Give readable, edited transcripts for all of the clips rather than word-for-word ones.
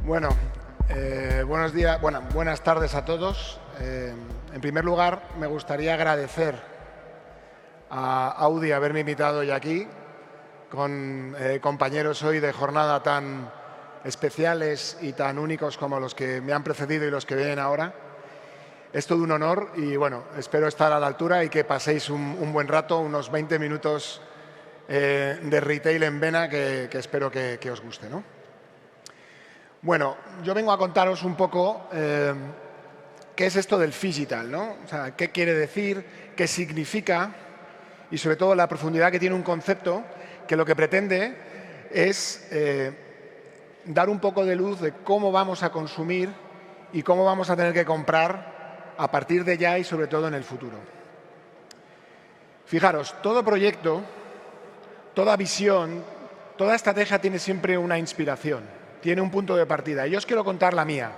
Bueno, buenos días, buenas tardes a todos. En primer lugar, me gustaría agradecer a Audi haberme invitado hoy aquí, con compañeros hoy de jornada tan especiales y tan únicos como los que me han precedido y los que vienen ahora. Es todo un honor y bueno, espero estar a la altura y que paséis un buen rato, unos 20 minutos de retail en vena que espero que os guste, ¿no? Bueno, yo vengo a contaros un poco qué es esto del phygital, ¿no? O sea, qué quiere decir, qué significa y sobre todo la profundidad que tiene un concepto que lo que pretende es dar un poco de luz de cómo vamos a consumir y cómo vamos a tener que comprar a partir de ya y sobre todo en el futuro. Fijaros, todo proyecto, toda visión, toda estrategia tiene siempre una inspiración. Tiene un punto de partida. Y yo os quiero contar la mía,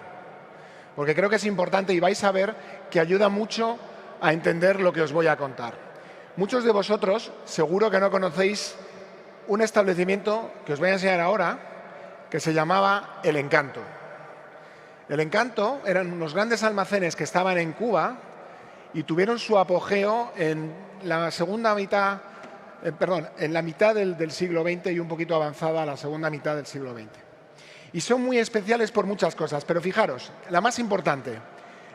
porque creo que es importante y vais a ver que ayuda mucho a entender lo que os voy a contar. Muchos de vosotros seguro que no conocéis un establecimiento que os voy a enseñar ahora que se llamaba El Encanto. El Encanto eran unos grandes almacenes que estaban en Cuba y tuvieron su apogeo en la segunda mitad, en la mitad del siglo XX y un poquito avanzada a la segunda mitad del siglo XX. Y son muy especiales por muchas cosas, pero fijaros, la más importante,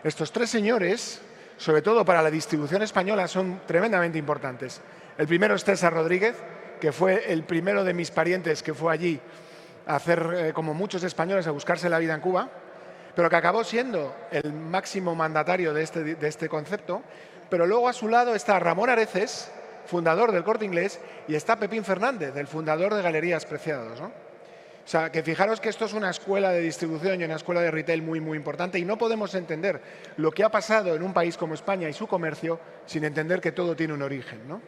estos tres señores, sobre todo para la distribución española, son tremendamente importantes. El primero es César Rodríguez, que fue el primero de mis parientes que fue allí a hacer, como muchos españoles, a buscarse la vida en Cuba, pero que acabó siendo el máximo mandatario de este concepto. Pero luego a su lado está Ramón Areces, fundador del Corte Inglés, y está Pepín Fernández, el fundador de Galerías Preciados, ¿no? O sea, que fijaros que esto es una escuela de distribución y una escuela de retail muy, muy importante y no podemos entender lo que ha pasado en un país como España y su comercio sin entender que todo tiene un origen, ¿no?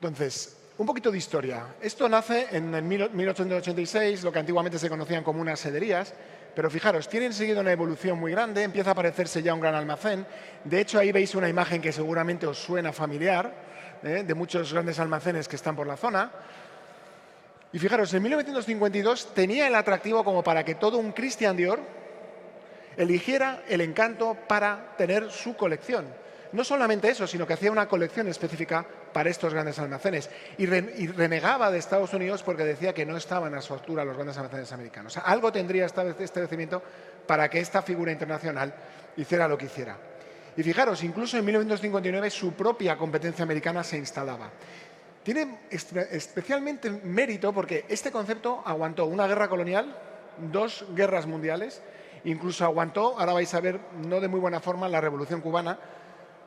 Entonces, un poquito de historia. Esto nace en 1886, lo que antiguamente se conocían como unas sederías, pero fijaros, tienen seguido una evolución muy grande, empieza a parecerse ya un gran almacén. De hecho, ahí veis una imagen que seguramente os suena familiar, de muchos grandes almacenes que están por la zona. Y fijaros, en 1952 tenía el atractivo como para que todo un Christian Dior eligiera El Encanto para tener su colección. No solamente eso, sino que hacía una colección específica para estos grandes almacenes. Y renegaba de Estados Unidos porque decía que no estaban a su altura los grandes almacenes americanos. O sea, algo tendría este establecimiento para que esta figura internacional hiciera lo que hiciera. Y fijaros, incluso en 1959 su propia competencia americana se instalaba. Tiene especialmente mérito porque este concepto aguantó una guerra colonial, 2 guerras mundiales, incluso aguantó, ahora vais a ver, no de muy buena forma, la Revolución Cubana,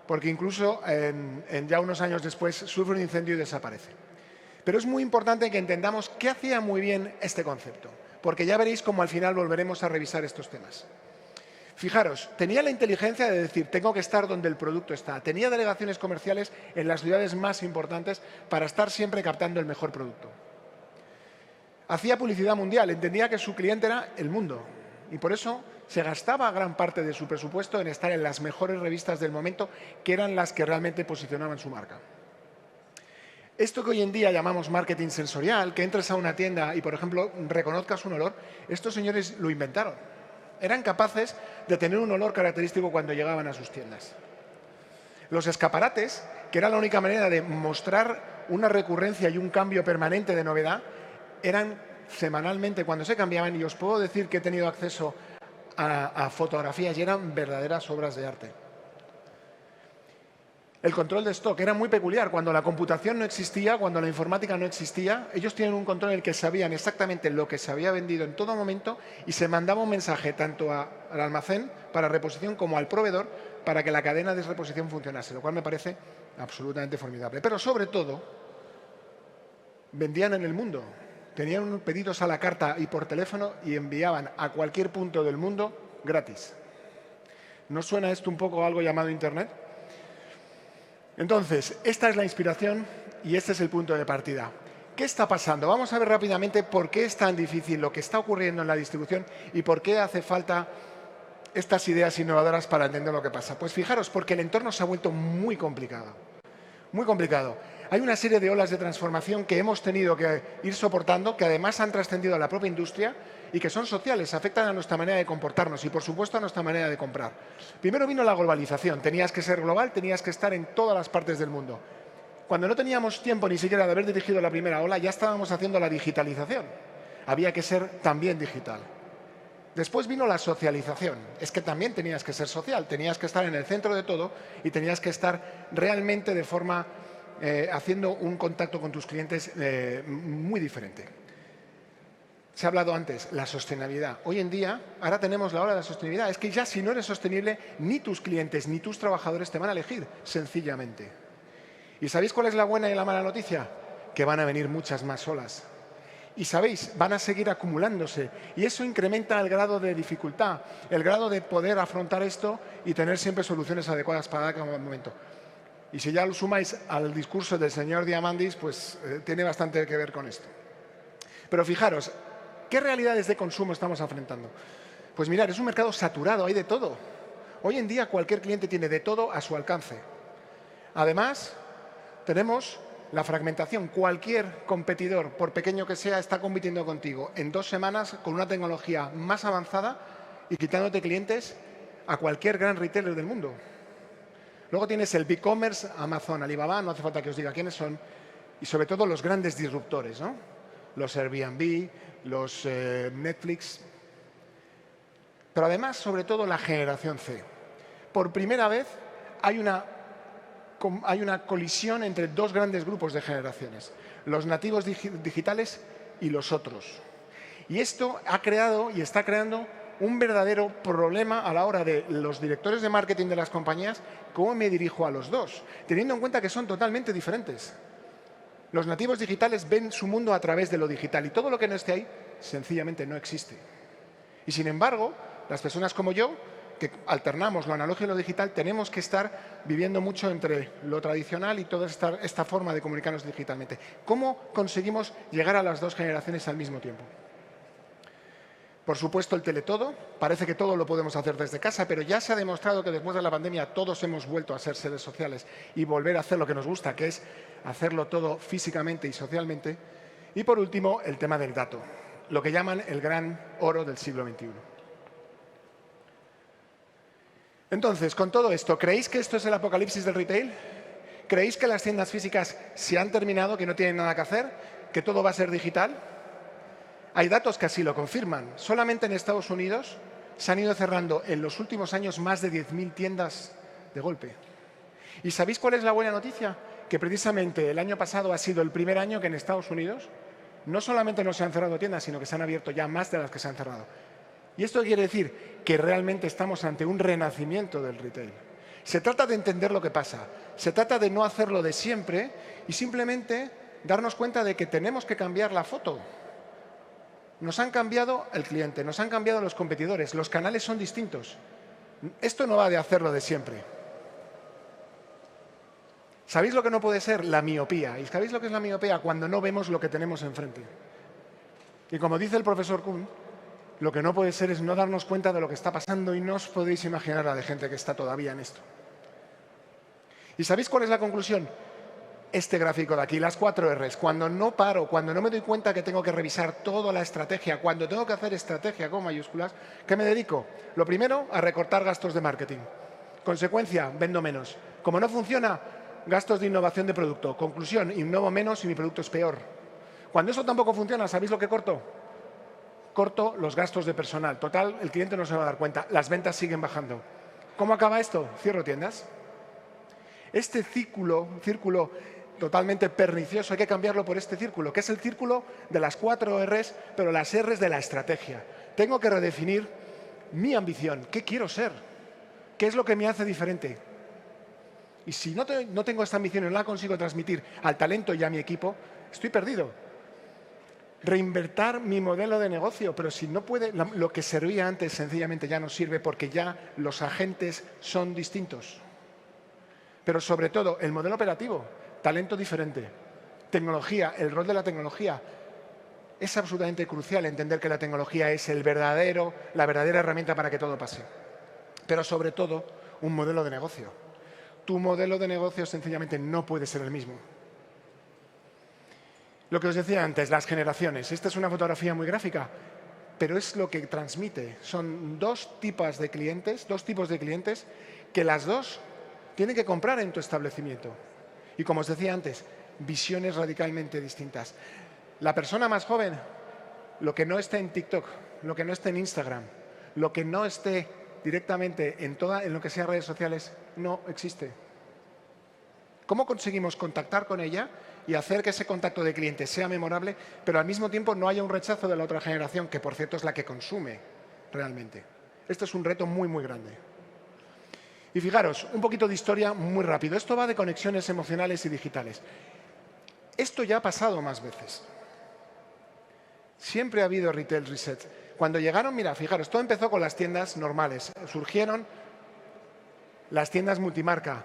porque incluso ya unos años después sufre un incendio y desaparece. Pero es muy importante que entendamos qué hacía muy bien este concepto, porque ya veréis cómo al final volveremos a revisar estos temas. Fijaros, tenía la inteligencia de decir, tengo que estar donde el producto está. Tenía delegaciones comerciales en las ciudades más importantes para estar siempre captando el mejor producto. Hacía publicidad mundial, entendía que su cliente era el mundo y por eso se gastaba gran parte de su presupuesto en estar en las mejores revistas del momento, que eran las que realmente posicionaban su marca. Esto que hoy en día llamamos marketing sensorial, que entres a una tienda y, por ejemplo, reconozcas un olor, estos señores lo inventaron. Eran capaces de tener un olor característico cuando llegaban a sus tiendas. Los escaparates, que era la única manera de mostrar una recurrencia y un cambio permanente de novedad, eran semanalmente cuando se cambiaban y os puedo decir que he tenido acceso a fotografías y eran verdaderas obras de arte. El control de stock era muy peculiar. Cuando la computación no existía, cuando la informática no existía, ellos tienen un control en el que sabían exactamente lo que se había vendido en todo momento y se mandaba un mensaje tanto al almacén para reposición como al proveedor para que la cadena de reposición funcionase, lo cual me parece absolutamente formidable. Pero sobre todo, vendían en el mundo. Tenían pedidos a la carta y por teléfono y enviaban a cualquier punto del mundo gratis. ¿No suena esto un poco a algo llamado Internet? Entonces, esta es la inspiración y este es el punto de partida. ¿Qué está pasando? Vamos a ver rápidamente por qué es tan difícil lo que está ocurriendo en la distribución y por qué hace falta estas ideas innovadoras para entender lo que pasa. Pues fijaros, porque el entorno se ha vuelto muy complicado. Muy complicado. Hay una serie de olas de transformación que hemos tenido que ir soportando, que además han trascendido a la propia industria y que son sociales, afectan a nuestra manera de comportarnos y, por supuesto, a nuestra manera de comprar. Primero vino la globalización. Tenías que ser global, tenías que estar en todas las partes del mundo. Cuando no teníamos tiempo ni siquiera de haber dirigido la primera ola, ya estábamos haciendo la digitalización. Había que ser también digital. Después vino la socialización. Es que también tenías que ser social, tenías que estar en el centro de todo y tenías que estar realmente de forma haciendo un contacto con tus clientes muy diferente. Se ha hablado antes, la sostenibilidad. Hoy en día, ahora tenemos la ola de la sostenibilidad. Es que ya si no eres sostenible, ni tus clientes ni tus trabajadores te van a elegir, sencillamente. ¿Y sabéis cuál es la buena y la mala noticia? Que van a venir muchas más olas. Y sabéis, van a seguir acumulándose. Y eso incrementa el grado de dificultad, el grado de poder afrontar esto y tener siempre soluciones adecuadas para cada momento. Y si ya lo sumáis al discurso del señor Diamandis, pues tiene bastante que ver con esto. Pero fijaros, ¿qué realidades de consumo estamos enfrentando? Pues mirad, es un mercado saturado, hay de todo. Hoy en día cualquier cliente tiene de todo a su alcance. Además, tenemos la fragmentación. Cualquier competidor, por pequeño que sea, está compitiendo contigo en 2 semanas con una tecnología más avanzada y quitándote clientes a cualquier gran retailer del mundo. Luego tienes el e-commerce, Amazon, Alibaba, no hace falta que os diga quiénes son, y sobre todo los grandes disruptores, ¿no? Los Airbnb, los Netflix, pero además, sobre todo, la generación C. Por primera vez hay una colisión entre 2 grandes grupos de generaciones, los nativos digitales y los otros. Y esto ha creado y está creando un verdadero problema a la hora de los directores de marketing de las compañías, cómo me dirijo a los dos, teniendo en cuenta que son totalmente diferentes. Los nativos digitales ven su mundo a través de lo digital y todo lo que no esté ahí sencillamente no existe. Y sin embargo, las personas como yo, que alternamos lo analógico y lo digital, tenemos que estar viviendo mucho entre lo tradicional y toda esta forma de comunicarnos digitalmente. ¿Cómo conseguimos llegar a las 2 generaciones al mismo tiempo? Por supuesto, el teletodo. Parece que todo lo podemos hacer desde casa, pero ya se ha demostrado que después de la pandemia todos hemos vuelto a ser seres sociales y volver a hacer lo que nos gusta, que es hacerlo todo físicamente y socialmente. Y por último, el tema del dato, lo que llaman el gran oro del siglo XXI. Entonces, con todo esto, ¿creéis que esto es el apocalipsis del retail? ¿Creéis que las tiendas físicas se han terminado, que no tienen nada que hacer, que todo va a ser digital? Hay datos que así lo confirman. Solamente en Estados Unidos se han ido cerrando en los últimos años más de 10.000 tiendas de golpe. ¿Y sabéis cuál es la buena noticia? Que precisamente el año pasado ha sido el primer año que en Estados Unidos no solamente no se han cerrado tiendas, sino que se han abierto ya más de las que se han cerrado. Y esto quiere decir que realmente estamos ante un renacimiento del retail. Se trata de entender lo que pasa, se trata de no hacerlo de siempre y simplemente darnos cuenta de que tenemos que cambiar la foto. Nos han cambiado el cliente, nos han cambiado los competidores, los canales son distintos. Esto no va de hacerlo de siempre. ¿Sabéis lo que no puede ser? La miopía. ¿Y sabéis lo que es la miopía? Cuando no vemos lo que tenemos enfrente. Y como dice el profesor Kuhn, lo que no puede ser es no darnos cuenta de lo que está pasando y no os podéis imaginar la de gente que está todavía en esto. ¿Y sabéis cuál es la conclusión? Este gráfico de aquí, las 4 Rs. Cuando no paro, cuando no me doy cuenta que tengo que revisar toda la estrategia, cuando tengo que hacer estrategia con mayúsculas, ¿qué me dedico? Lo primero, a recortar gastos de marketing. Consecuencia, vendo menos. Como no funciona, gastos de innovación de producto. Conclusión, innovo menos y mi producto es peor. Cuando eso tampoco funciona, ¿sabéis lo que corto? Corto los gastos de personal. Total, el cliente no se va a dar cuenta. Las ventas siguen bajando. ¿Cómo acaba esto? Cierro tiendas. Este círculo totalmente pernicioso, hay que cambiarlo por este círculo, que es el círculo de las 4 Rs, pero las Rs de la estrategia. Tengo que redefinir mi ambición. ¿Qué quiero ser? ¿Qué es lo que me hace diferente? Y si no tengo esta ambición y no la consigo transmitir al talento y a mi equipo, estoy perdido. Reinvertir mi modelo de negocio, pero si no puede, lo que servía antes sencillamente ya no sirve porque ya los agentes son distintos. Pero sobre todo, el modelo operativo, talento diferente, tecnología, el rol de la tecnología. Es absolutamente crucial entender que la tecnología es la verdadera herramienta para que todo pase. Pero sobre todo, un modelo de negocio. Tu modelo de negocio sencillamente no puede ser el mismo. Lo que os decía antes, las generaciones. Esta es una fotografía muy gráfica, pero es lo que transmite. Son dos tipos de clientes que las dos tienen que comprar en tu establecimiento. Y como os decía antes, visiones radicalmente distintas. La persona más joven, lo que no esté en TikTok, lo que no esté en Instagram, lo que no esté directamente en lo que sea redes sociales, no existe. ¿Cómo conseguimos contactar con ella y hacer que ese contacto de cliente sea memorable, pero al mismo tiempo no haya un rechazo de la otra generación, que por cierto es la que consume realmente? Esto es un reto muy, muy grande. Y fijaros, un poquito de historia muy rápido. Esto va de conexiones emocionales y digitales. Esto ya ha pasado más veces. Siempre ha habido retail reset. Cuando llegaron, mira, fijaros, todo empezó con las tiendas normales. Surgieron las tiendas multimarca.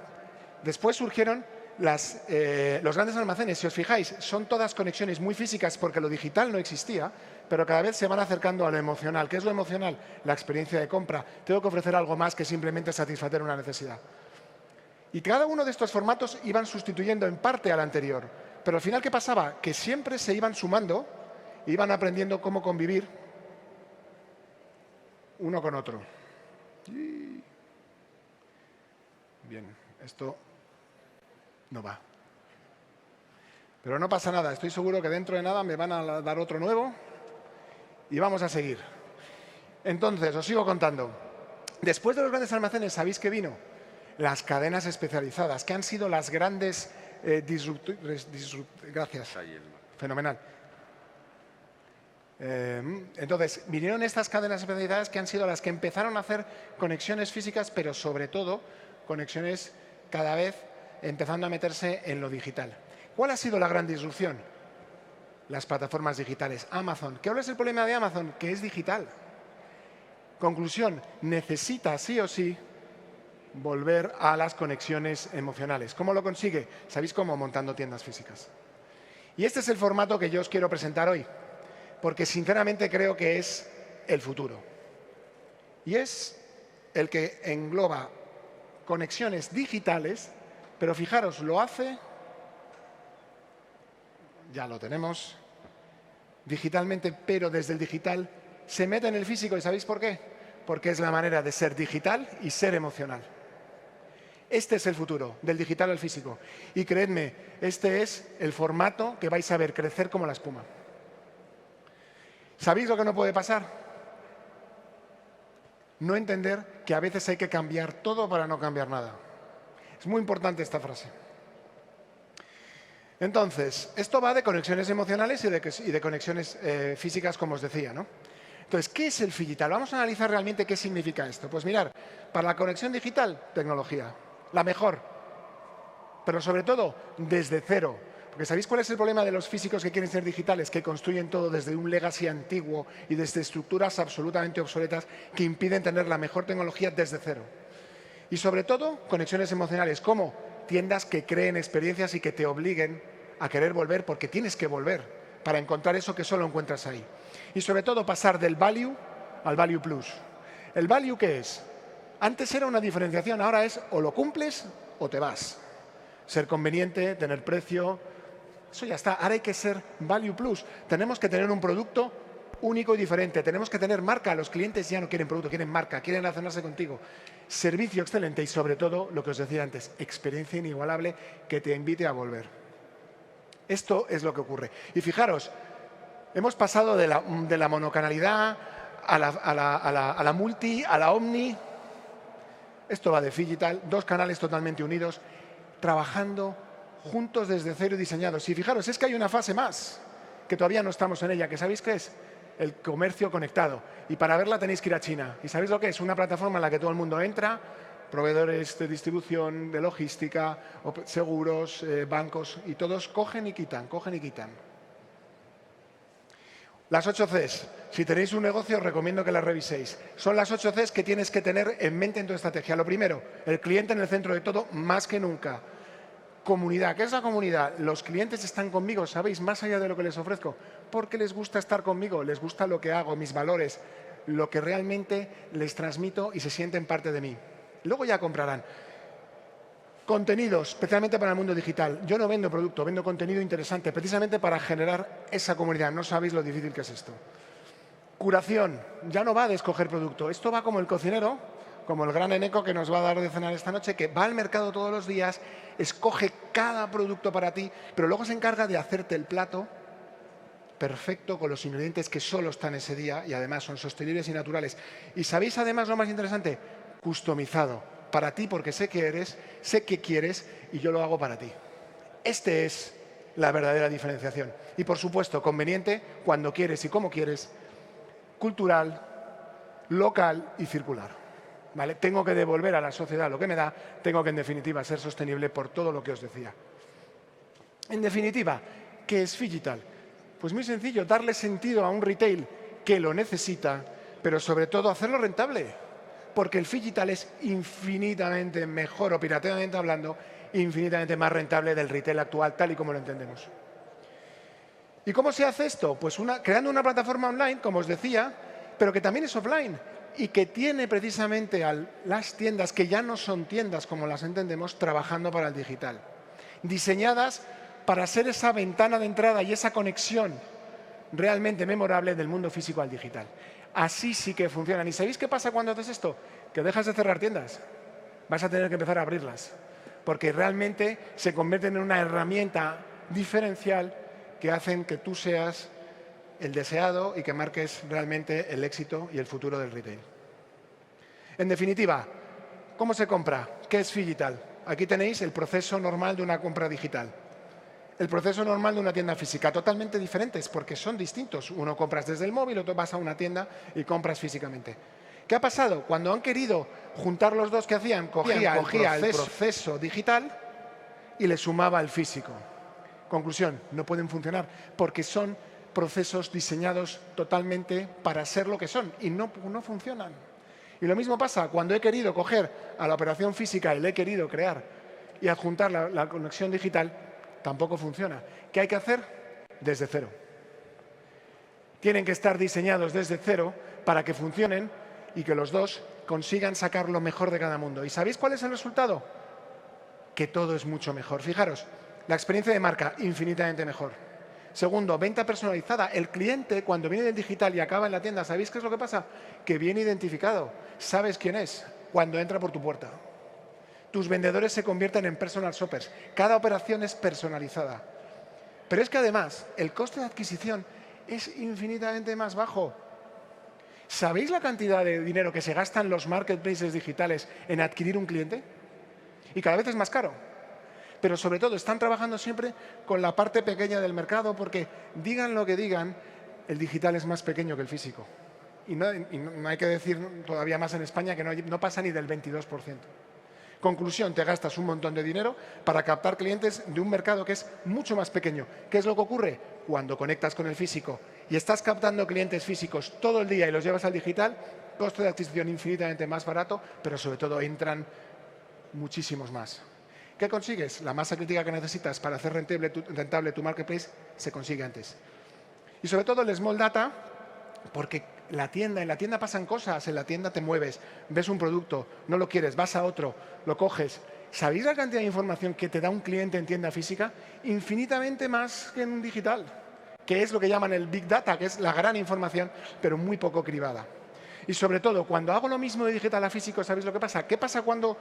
Después surgieron los grandes almacenes. Si os fijáis, son todas conexiones muy físicas porque lo digital no existía, pero cada vez se van acercando a lo emocional. ¿Qué es lo emocional? La experiencia de compra. Tengo que ofrecer algo más que simplemente satisfacer una necesidad. Y cada uno de estos formatos iban sustituyendo en parte al anterior. Pero al final, ¿qué pasaba? Que siempre se iban sumando, iban aprendiendo cómo convivir uno con otro. Bien, esto no va. Pero no pasa nada, estoy seguro que dentro de nada me van a dar otro nuevo y vamos a seguir. Entonces, os sigo contando. Después de los grandes almacenes, ¿sabéis qué vino? Las cadenas especializadas, que han sido las grandes Gracias. Fenomenal. Entonces, vinieron estas cadenas especializadas que han sido las que empezaron a hacer conexiones físicas, pero sobre todo conexiones cada vez empezando a meterse en lo digital. ¿Cuál ha sido la gran disrupción? Las plataformas digitales. Amazon. ¿Qué es el problema de Amazon? Que es digital. Conclusión, necesita sí o sí volver a las conexiones emocionales. ¿Cómo lo consigue? ¿Sabéis cómo? Montando tiendas físicas. Y este es el formato que yo os quiero presentar hoy, porque sinceramente creo que es el futuro. Y es el que engloba conexiones digitales, pero fijaros, lo hace, ya lo tenemos, digitalmente, pero desde el digital se mete en el físico. ¿Y sabéis por qué? Porque es la manera de ser digital y ser emocional. Este es el futuro, del digital al físico. Y creedme, este es el formato que vais a ver crecer como la espuma. ¿Sabéis lo que no puede pasar? No entender que a veces hay que cambiar todo para no cambiar nada. Es muy importante esta frase. Entonces, esto va de conexiones emocionales y de conexiones físicas, como os decía, ¿no? Entonces, ¿qué es el digital? Vamos a analizar realmente qué significa esto. Pues mirar, para la conexión digital, tecnología, la mejor, pero sobre todo desde cero. Porque ¿sabéis cuál es el problema de los físicos que quieren ser digitales? Que construyen todo desde un legacy antiguo y desde estructuras absolutamente obsoletas que impiden tener la mejor tecnología desde cero. Y sobre todo, conexiones emocionales, como tiendas que creen experiencias y que te obliguen a querer volver porque tienes que volver para encontrar eso que solo encuentras ahí. Y sobre todo, pasar del value al value plus. ¿El value qué es? Antes era una diferenciación, ahora es o lo cumples o te vas. Ser conveniente, tener precio, eso ya está. Ahora hay que ser value plus. Tenemos que tener un producto único y diferente. Tenemos que tener marca. Los clientes ya no quieren producto, quieren marca, quieren relacionarse contigo. Servicio excelente y sobre todo, lo que os decía antes, experiencia inigualable que te invite a volver. Esto es lo que ocurre. Y fijaros, hemos pasado de la monocanalidad a la multi, a la omni. Esto va de digital, dos canales totalmente unidos, trabajando juntos desde cero y diseñados. Y fijaros, es que hay una fase más, que todavía no estamos en ella, que ¿sabéis qué es? El comercio conectado. Y para verla tenéis que ir a China. ¿Y sabéis lo que es? Una plataforma en la que todo el mundo entra, proveedores de distribución, de logística, seguros, bancos, y todos cogen y quitan, cogen y quitan. Las 8 Cs. Si tenéis un negocio, os recomiendo que las reviséis. Son las 8 Cs que tienes que tener en mente en tu estrategia. Lo primero, el cliente en el centro de todo, más que nunca. Comunidad. ¿Qué es la comunidad? Los clientes están conmigo, ¿sabéis? Más allá de lo que les ofrezco. Porque les gusta estar conmigo, les gusta lo que hago, mis valores, lo que realmente les transmito y se sienten parte de mí. Luego ya comprarán. Contenidos, especialmente para el mundo digital. Yo no vendo producto, vendo contenido interesante, precisamente para generar esa comunidad. No sabéis lo difícil que es esto. Curación, ya no va de escoger producto. Esto va como el cocinero, como el gran Eneco que nos va a dar de cenar esta noche, que va al mercado todos los días, escoge cada producto para ti, pero luego se encarga de hacerte el plato perfecto con los ingredientes que solo están ese día y además son sostenibles y naturales. Y ¿sabéis además lo más interesante? Customizado. Para ti porque sé que eres, sé que quieres y yo lo hago para ti. Este es la verdadera diferenciación. Y por supuesto, conveniente cuando quieres y como quieres, cultural, local y circular. ¿Vale? Tengo que devolver a la sociedad lo que me da, tengo que en definitiva ser sostenible por todo lo que os decía. En definitiva, ¿qué es Phygital? Pues muy sencillo, darle sentido a un retail que lo necesita, pero sobre todo hacerlo rentable. Porque el Phygital es infinitamente mejor, operativamente hablando, infinitamente más rentable del retail actual, tal y como lo entendemos. ¿Y cómo se hace esto? Pues creando una plataforma online, como os decía, pero que también es offline y que tiene precisamente a las tiendas, que ya no son tiendas como las entendemos, trabajando para el digital. Diseñadas para ser esa ventana de entrada y esa conexión realmente memorable del mundo físico al digital. Así sí que funcionan. ¿Y sabéis qué pasa cuando haces esto? Que dejas de cerrar tiendas. Vas a tener que empezar a abrirlas. Porque realmente se convierten en una herramienta diferencial que hacen que tú seas el deseado y que marques realmente el éxito y el futuro del retail. En definitiva, ¿cómo se compra? ¿Qué es Phygital? Aquí tenéis el proceso normal de una compra digital. El proceso normal de una tienda física, totalmente diferentes porque son distintos. Uno compras desde el móvil, otro vas a una tienda y compras físicamente. ¿Qué ha pasado? Cuando han querido juntar los dos, ¿qué hacían? Cogía el proceso digital y le sumaba el físico. Conclusión, no pueden funcionar porque son procesos diseñados totalmente para ser lo que son y no funcionan. Y lo mismo pasa cuando he querido coger a la operación física y le he querido crear y adjuntar la conexión digital, tampoco funciona. ¿Qué hay que hacer? Desde cero. Tienen que estar diseñados desde cero para que funcionen y que los dos consigan sacar lo mejor de cada mundo. ¿Y sabéis cuál es el resultado? Que todo es mucho mejor. Fijaros, la experiencia de marca, infinitamente mejor. Segundo, venta personalizada. El cliente, cuando viene del digital y acaba en la tienda, ¿sabéis qué es lo que pasa? Que viene identificado. Sabes quién es cuando entra por tu puerta. Tus vendedores se convierten en personal shoppers. Cada operación es personalizada. Pero es que además el coste de adquisición es infinitamente más bajo. ¿Sabéis la cantidad de dinero que se gastan los marketplaces digitales en adquirir un cliente? Y cada vez es más caro. Pero sobre todo están trabajando siempre con la parte pequeña del mercado porque digan lo que digan, el digital es más pequeño que el físico. Y no hay que decir todavía más en España que no pasa ni del 22%. Conclusión, te gastas un montón de dinero para captar clientes de un mercado que es mucho más pequeño. ¿Qué es lo que ocurre? Cuando conectas con el físico y estás captando clientes físicos todo el día y los llevas al digital, costo de adquisición infinitamente más barato, pero sobre todo entran muchísimos más. ¿Qué consigues? La masa crítica que necesitas para hacer rentable tu marketplace se consigue antes. Y sobre todo el small data, porque en la tienda pasan cosas, en la tienda te mueves, ves un producto, no lo quieres, vas a otro, lo coges. ¿Sabéis la cantidad de información que te da un cliente en tienda física? Infinitamente más que en un digital, que es lo que llaman el Big Data, que es la gran información, pero muy poco cribada. Y sobre todo, cuando hago lo mismo de digital a físico, ¿sabéis lo que pasa? ¿Qué pasa cuando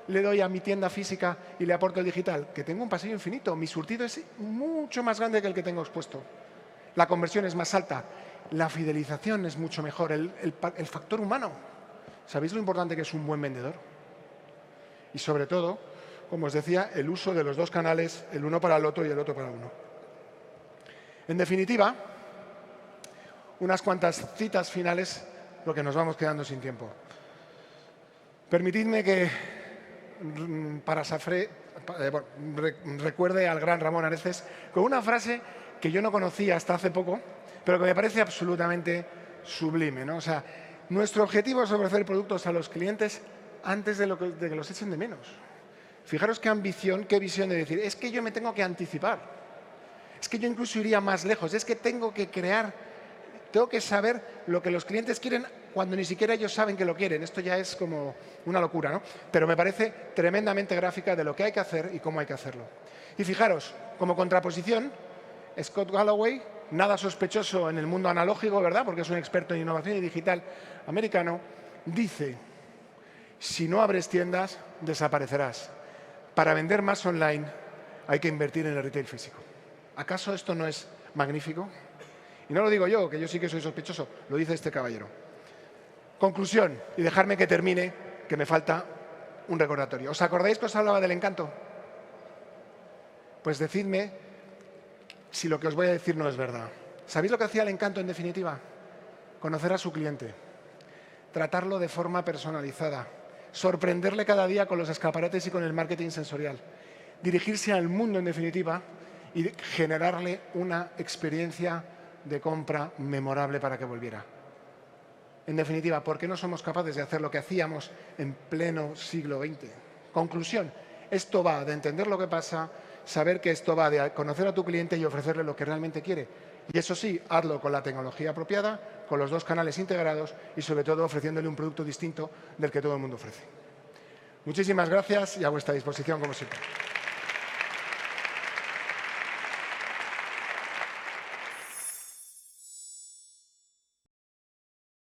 le doy a mi tienda física y le aporto el digital? Que tengo un pasillo infinito, mi surtido es mucho más grande que el que tengo expuesto. La conversión es más alta. La fidelización es mucho mejor, el factor humano. ¿Sabéis lo importante que es un buen vendedor? Y sobre todo, como os decía, el uso de los dos canales, el uno para el otro y el otro para uno. En definitiva, unas cuantas citas finales, porque nos vamos quedando sin tiempo. Permitidme que recuerde al gran Ramón Areces con una frase que yo no conocía hasta hace poco, pero que me parece absolutamente sublime, ¿no? O sea, nuestro objetivo es ofrecer productos a los clientes antes de que los echen de menos. Fijaros qué ambición, qué visión de decir, es que yo me tengo que anticipar, es que yo incluso iría más lejos, es que tengo que crear, tengo que saber lo que los clientes quieren cuando ni siquiera ellos saben que lo quieren. Esto ya es como una locura, ¿no? Pero me parece tremendamente gráfica de lo que hay que hacer y cómo hay que hacerlo. Y fijaros, como contraposición, Scott Galloway, nada sospechoso en el mundo analógico, ¿verdad? Porque es un experto en innovación y digital americano, dice: si no abres tiendas, desaparecerás. Para vender más online hay que invertir en el retail físico. ¿Acaso esto no es magnífico? Y no lo digo yo, que yo sí que soy sospechoso, lo dice este caballero. Conclusión, y dejarme que termine, que me falta un recordatorio. ¿Os acordáis que os hablaba del encanto? Pues decidme si lo que os voy a decir no es verdad. ¿Sabéis lo que hacía el encanto en definitiva? Conocer a su cliente, tratarlo de forma personalizada, sorprenderle cada día con los escaparates y con el marketing sensorial, dirigirse al mundo en definitiva y generarle una experiencia de compra memorable para que volviera. En definitiva, ¿por qué no somos capaces de hacer lo que hacíamos en pleno siglo XX? Conclusión, esto va de entender lo que pasa, saber que esto va de conocer a tu cliente y ofrecerle lo que realmente quiere. Y eso sí, hazlo con la tecnología apropiada, con los dos canales integrados y sobre todo ofreciéndole un producto distinto del que todo el mundo ofrece. Muchísimas gracias y a vuestra disposición como siempre.